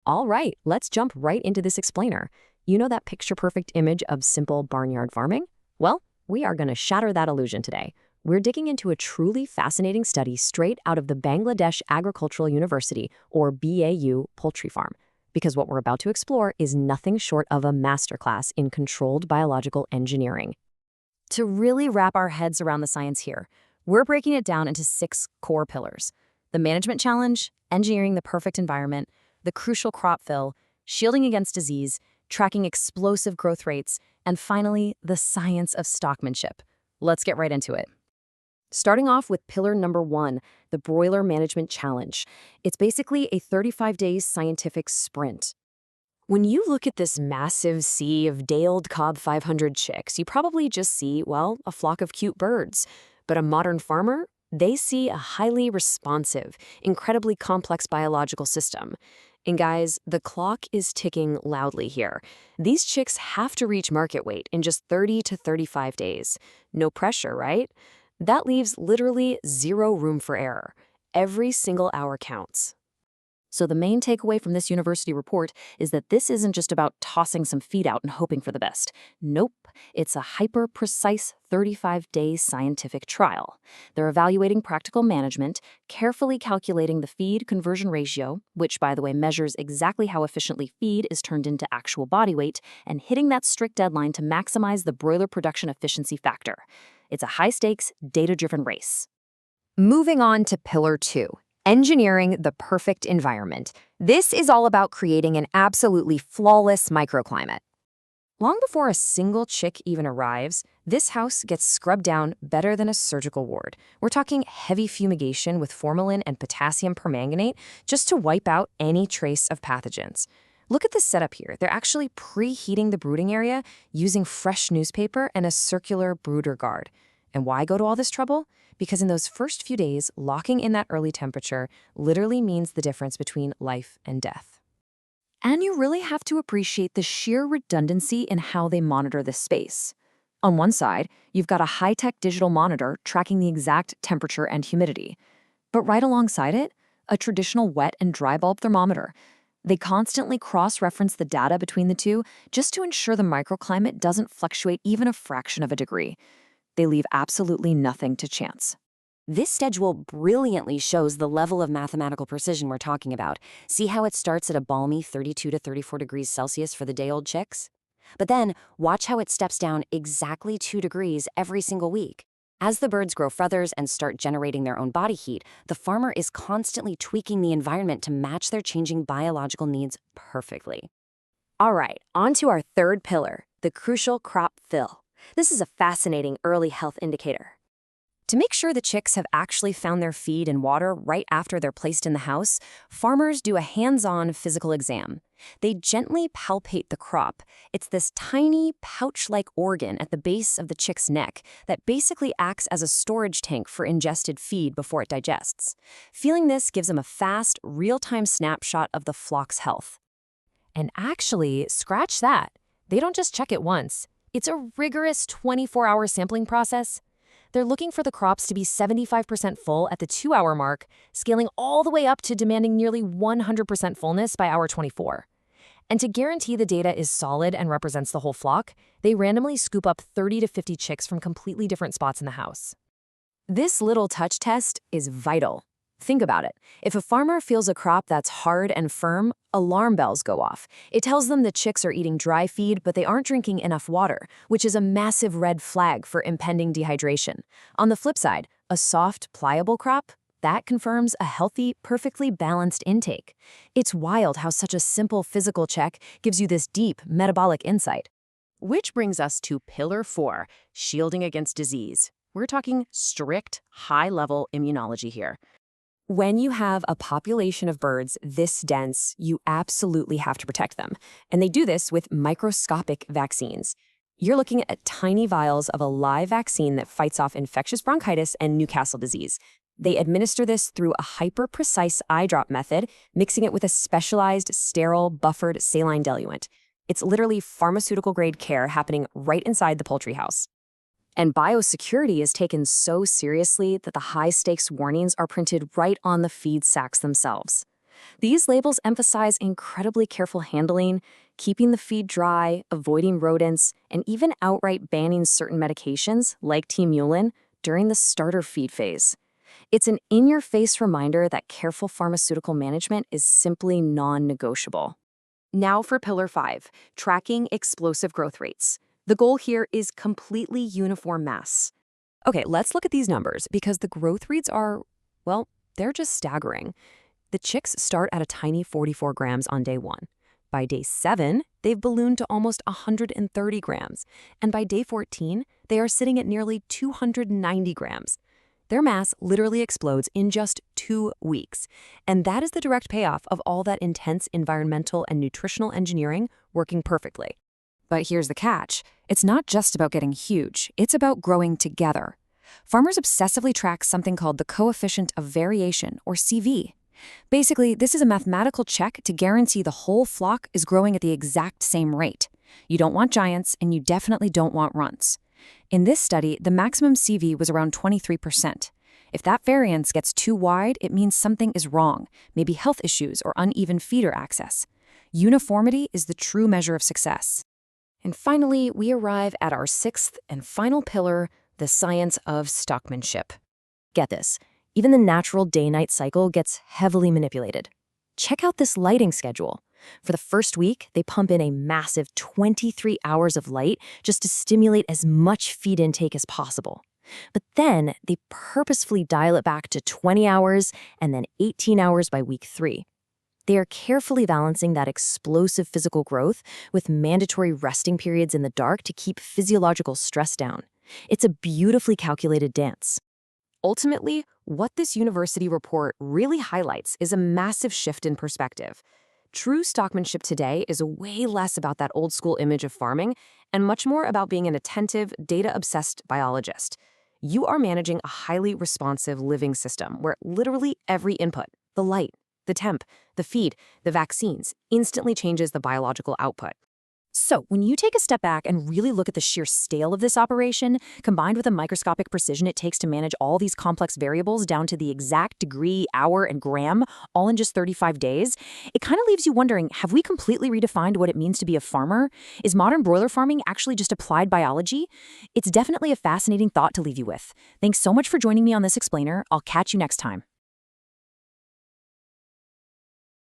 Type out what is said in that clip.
All right, let's jump right into this explainer. You know that picture-perfect image of simple barnyard farming? Well, we are going to shatter that illusion today. We're digging into a truly fascinating study straight out of the Bangladesh Agricultural University, or BAU, poultry farm. Because what we're about to explore is nothing short of a masterclass in controlled biological engineering. To really wrap our heads around the science here, we're breaking it down into 6 core pillars: the management challenge, engineering the perfect environment, the crucial crop fill, shielding against disease, tracking explosive growth rates, and finally, the science of stockmanship. Let's get right into it. Starting off with pillar number 1, the broiler management challenge. It's basically a 35-day scientific sprint. When you look at this massive sea of day-old Cobb 500 chicks, you probably just see, well, a flock of cute birds. But a modern farmer, they see a highly responsive, incredibly complex biological system. And guys, the clock is ticking loudly here. These chicks have to reach market weight in just 30 to 35 days. No pressure, right? That leaves literally zero room for error. Every single hour counts. So the main takeaway from this university report is that this isn't just about tossing some feed out and hoping for the best. Nope, it's a hyper-precise 35-day scientific trial. They're evaluating practical management, carefully calculating the feed conversion ratio, which, by the way, measures exactly how efficiently feed is turned into actual body weight, and hitting that strict deadline to maximize the broiler production efficiency factor. It's a high-stakes, data-driven race. Moving on to pillar 2. Engineering the perfect environment. This is all about creating an absolutely flawless microclimate. Long before a single chick even arrives, this house gets scrubbed down better than a surgical ward. We're talking heavy fumigation with formalin and potassium permanganate just to wipe out any trace of pathogens. Look at this setup here. They're actually preheating the brooding area using fresh newspaper and a circular brooder guard. And why go to all this trouble? Because in those first few days, locking in that early temperature literally means the difference between life and death. And you really have to appreciate the sheer redundancy in how they monitor this space. On one side, you've got a high-tech digital monitor tracking the exact temperature and humidity. But right alongside it, a traditional wet and dry bulb thermometer. They constantly cross-reference the data between the two just to ensure the microclimate doesn't fluctuate even a fraction of a degree. They leave absolutely nothing to chance. This schedule brilliantly shows the level of mathematical precision we're talking about. See how it starts at a balmy 32 to 34 degrees Celsius for the day-old chicks? But then, watch how it steps down exactly 2 degrees every single week. As the birds grow feathers and start generating their own body heat, the farmer is constantly tweaking the environment to match their changing biological needs perfectly. All right, on to our third pillar, the crucial crop fill. This is a fascinating early health indicator. To make sure the chicks have actually found their feed and water right after they're placed in the house, farmers do a hands-on physical exam. They gently palpate the crop. It's this tiny pouch-like organ at the base of the chick's neck that basically acts as a storage tank for ingested feed before it digests. Feeling this gives them a fast, real-time snapshot of the flock's health. And actually, scratch that. They don't just check it once. It's a rigorous 24-hour sampling process. They're looking for the crops to be 75% full at the 2-hour mark, scaling all the way up to demanding nearly 100% fullness by hour 24. And to guarantee the data is solid and represents the whole flock, they randomly scoop up 30 to 50 chicks from completely different spots in the house. This little touch test is vital. Think about it. If a farmer feels a crop that's hard and firm, alarm bells go off. It tells them the chicks are eating dry feed, but they aren't drinking enough water, which is a massive red flag for impending dehydration. On the flip side, a soft, pliable crop, that confirms a healthy, perfectly balanced intake. It's wild how such a simple physical check gives you this deep metabolic insight. Which brings us to pillar 4, shielding against disease. We're talking strict, high-level immunology here. When you have a population of birds this dense, you absolutely have to protect them. And they do this with microscopic vaccines. You're looking at tiny vials of a live vaccine that fights off infectious bronchitis and Newcastle disease. They administer this through a hyper-precise eye drop method, mixing it with a specialized, sterile, buffered saline diluent. It's literally pharmaceutical-grade care happening right inside the poultry house. And biosecurity is taken so seriously that the high-stakes warnings are printed right on the feed sacks themselves. These labels emphasize incredibly careful handling, keeping the feed dry, avoiding rodents, and even outright banning certain medications, like T-mulin, during the starter feed phase. It's an in-your-face reminder that careful pharmaceutical management is simply non-negotiable. Now for Pillar 5, tracking explosive growth rates. The goal here is completely uniform mass. Okay, let's look at these numbers because the growth rates are, well, they're just staggering. The chicks start at a tiny 44 grams on day 1. By day 7, they've ballooned to almost 130 grams. And by day 14, they are sitting at nearly 290 grams. Their mass literally explodes in just 2 weeks. And that is the direct payoff of all that intense environmental and nutritional engineering working perfectly. But here's the catch. It's not just about getting huge. It's about growing together. Farmers obsessively track something called the coefficient of variation, or CV. Basically, this is a mathematical check to guarantee the whole flock is growing at the exact same rate. You don't want giants, and you definitely don't want runts. In this study, the maximum CV was around 23%. If that variance gets too wide, it means something is wrong, maybe health issues or uneven feeder access. Uniformity is the true measure of success. And finally, we arrive at our 6th and final pillar, the science of stockmanship. Get this, even the natural day-night cycle gets heavily manipulated. Check out this lighting schedule. For the first week, they pump in a massive 23 hours of light just to stimulate as much feed intake as possible. But then they purposefully dial it back to 20 hours and then 18 hours by week 3. They are carefully balancing that explosive physical growth with mandatory resting periods in the dark to keep physiological stress down. It's a beautifully calculated dance. Ultimately, what this university report really highlights is a massive shift in perspective. True stockmanship today is way less about that old-school image of farming and much more about being an attentive, data-obsessed biologist. You are managing a highly responsive living system where literally every input, the light, the temp, the feed, the vaccines, instantly changes the biological output. So, when you take a step back and really look at the sheer scale of this operation, combined with the microscopic precision it takes to manage all these complex variables down to the exact degree, hour, and gram, all in just 35 days, it kind of leaves you wondering, have we completely redefined what it means to be a farmer? Is modern broiler farming actually just applied biology? It's definitely a fascinating thought to leave you with. Thanks so much for joining me on this explainer. I'll catch you next time.